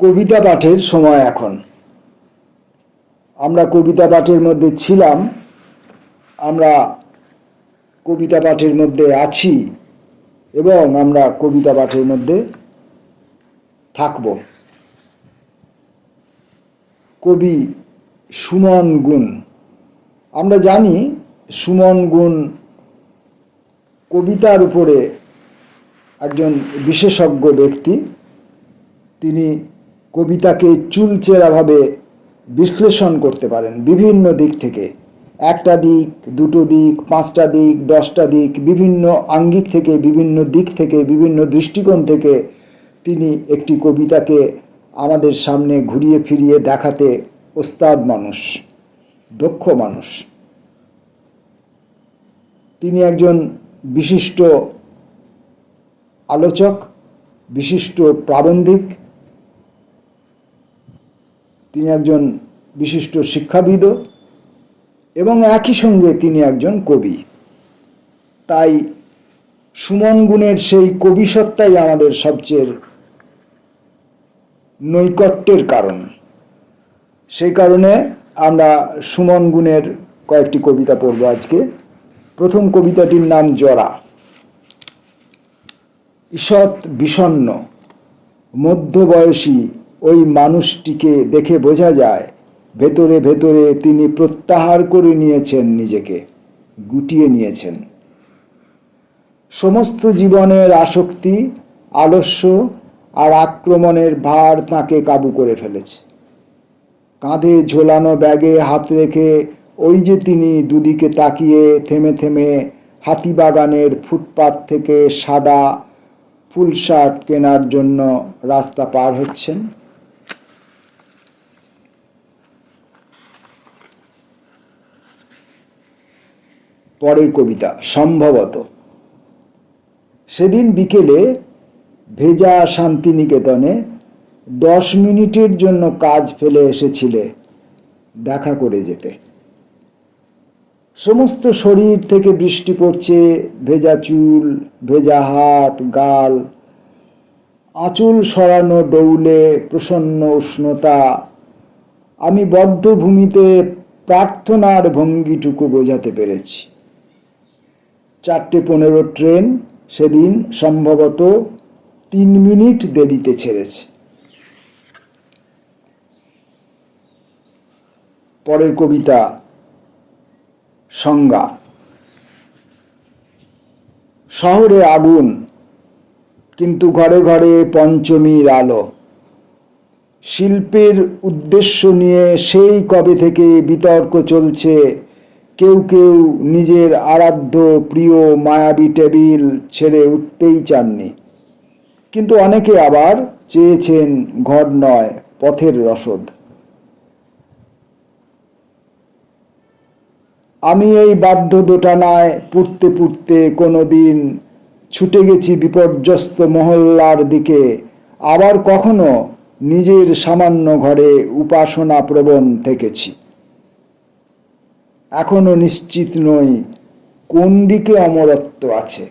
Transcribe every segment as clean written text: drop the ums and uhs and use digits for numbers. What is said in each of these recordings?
কবিতা পাঠের সময় এখন। আমরা কবিতা পাঠের মধ্যে ছিলাম, আমরা কবিতা পাঠের মধ্যে আছি এবং আমরা কবিতা পাঠের মধ্যে থাকব। কবি সুমন গুণ। আমরা জানি সুমন গুণ কবিতার উপরে একজন বিশেষজ্ঞ ব্যক্তি। তিনি কবিতাকে চুলচেরাভাবে বিশ্লেষণ করতে পারেন বিভিন্ন দিক থেকে, একটা দিক, দুটো দিক, পাঁচটা দিক, 10টা দিক, বিভিন্ন আঙ্গিক থেকে, বিভিন্ন দিক থেকে, বিভিন্ন দৃষ্টিকোণ থেকে তিনি একটি কবিতাকে আমাদের সামনে ঘুরিয়ে ফিরিয়ে দেখাতে ওস্তাদ মানুষ, দক্ষ মানুষ। তিনি একজন বিশিষ্ট আলোচক, বিশিষ্ট প্রাবন্ধিক, তিনি একজন বিশিষ্ট শিক্ষাবিদ এবং একই সঙ্গে তিনি একজন কবি। তাই সুমন গুণের সেই কবিসত্তাই আমাদের সবচেয়ে নৈকট্যের কারণ। সেই কারণে আমরা সুমন গুণের কয়েকটি কবিতা পড়ব আজকে। প্রথম কবিতাটির নাম জরা। ঈষৎ বিষণ্ণ মধ্যবয়সী ওই মানুষটিকে দেখে বোঝা যায় ভেতরে ভেতরে তিনি প্রত্যাহার করে নিয়েছেন, নিজেকে গুটিয়ে নিয়েছেন। সমস্ত জীবনের আসক্তি, আলস্য আর আক্রমণের ভার তাঁকে কাবু করে ফেলেছে। কাঁধে ঝোলানো ব্যাগে হাত রেখে ওই যে তিনি দুদিকে তাকিয়ে থেমে থেমে হাতিবাগানের ফুটপাত থেকে সাদা ফুল শার্ট কেনার জন্য রাস্তা পার হচ্ছেন। পরের কবিতা সম্ভবত। সেদিন বিকেলে ভেজা শান্তিনিকেতনে 10 মিনিটের জন্য কাজ ফেলে এসেছিলে দেখা করে যেতে। সমস্ত শরীর থেকে বৃষ্টি পড়ছে, ভেজা চুল, ভেজা হাত, গাল, আঁচল সরানো ডৌলে প্রসন্ন উষ্ণতা। আমি বদ্ধ ভূমিতে প্রার্থনার ভঙ্গিটুকু বোঝাতে পেরেছি। 4:15 ট্রেন সেদিন সম্ভবত 3 মিনিট দেরিতে ছেড়েছে। পরের কবিতা সংজ্ঞা। শহরে আগুন, কিন্তু ঘরে ঘরে পঞ্চমীর আলো। শিল্পের উদ্দেশ্য নিয়ে সেই কবে থেকে বিতর্ক চলছে। কেউ কেউ নিজের আরাধ্য প্রিয় মায়াবী টেবিল ছেড়ে উঠতেই চাননি, কিন্তু অনেকে আবার চেয়েছেন ঘর নয়, পথের রসদ। আমি এই বাধ্য দোটানায় পুড়তে পুড়তে কোনোদিন ছুটে গেছি বিপর্যস্ত মহল্লার দিকে, আবার কখনো নিজের সামান্য ঘরে উপাসনা প্রবণ থেকেছি। এখনো নিশ্চিত নই কোন দিকে অমরত্ব আছে।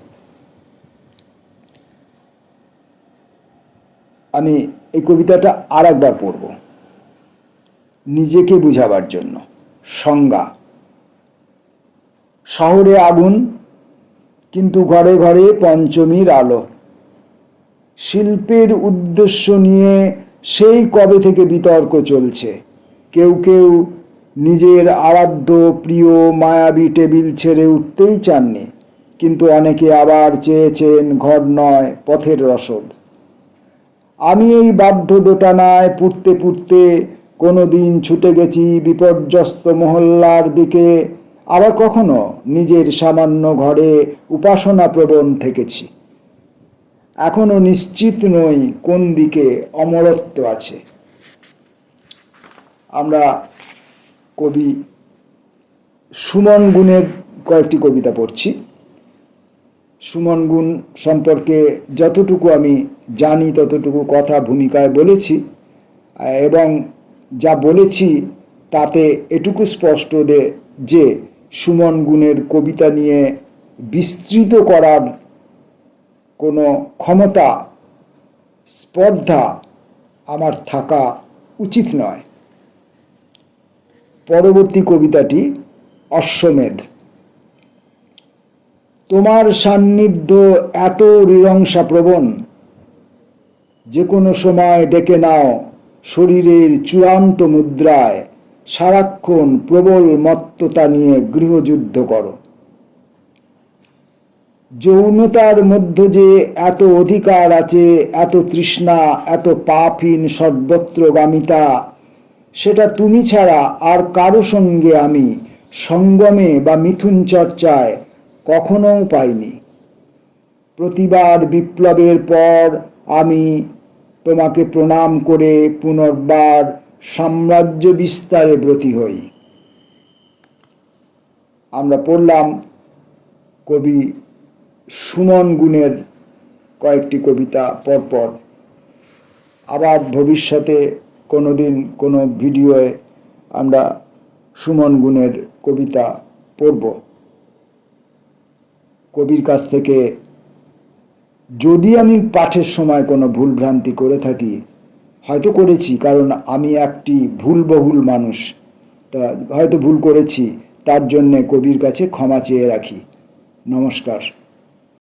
আমি এই কবিতাটা আর একবার পড়ব নিজেকে বুঝাবার জন্য। সংজ্ঞা। শহরে আগুন, কিন্তু ঘরে ঘরে পঞ্চমীর আলো। শিল্পের উদ্দেশ্য নিয়ে সেই কবে থেকে বিতর্ক চলছে। কেউ কেউ নিজের আরাধ্য প্রিয় মায়াবী টেবিল ছেড়ে উঠতেই চাননি, কিন্তু অনেকে আবার চেয়েছেন ঘর নয়, পথের রসদ। আমি এই বাধ্য দোটানায় পুড়তে পুড়তে কোনোদিন ছুটে গেছি বিপর্যস্ত মহল্লার দিকে, আবার কখনো নিজের সামান্য ঘরে উপাসনা প্রবণ থেকেছি। এখনো নিশ্চিত নই কোন দিকে অমরত্ব আছে। আমরা কবি সুমন গুণের কয়েকটি কবিতা পড়ছি। সুমন গুণ সম্পর্কে যতটুকু আমি জানি ততটুকু কথা ভূমিকায় বলেছি, এবং যা বলেছি তাতে এটুকু স্পষ্ট যে সুমন গুণের কবিতা নিয়ে বিস্তৃত করার কোনো ক্ষমতা, স্পর্ধা আমার থাকা উচিত নয়। পরবর্তী কবিতাটি অশ্বমেধ। তোমার সান্নিধ্য এত হৃদয়ংসাপ্রবণ, যে কোনো সময় ডেকে নাও শরীরের চূড়ান্ত মুদ্রায়, সারাক্ষণ প্রবল মত্ততা নিয়ে গৃহযুদ্ধ করো। যৌনতার মধ্য যে এত অধিকার আছে, এত তৃষ্ণা, এত পাপহীন সর্বত্রগামিতা, সেটা তুমি ছাড়া আর কারো সঙ্গে আমি সঙ্গমে বা মিথুন চর্চায় কখনো পাইনি। প্রতিবার বিপ্লবের পর আমি তোমাকে প্রণাম করে পুনর্বার সাম্রাজ্য বিস্তারে ব্রতী হই। আমরা পড়লাম কবি সুমন গুণের কয়েকটি কবিতা পরপর। আবার ভবিষ্যতে কোনো দিন কোনো ভিডিওয়ে আমরা সুমন গুণের কবিতা পড়ব। কবির কাছ থেকে যদি আমি পাঠের সময় কোনো ভুলভ্রান্তি করে থাকি, হয়তো করেছি, কারণ আমি একটি ভুলবহুল মানুষ, তা হয়তো ভুল করেছি, তার জন্যে কবির কাছে ক্ষমা চেয়ে রাখি। নমস্কার।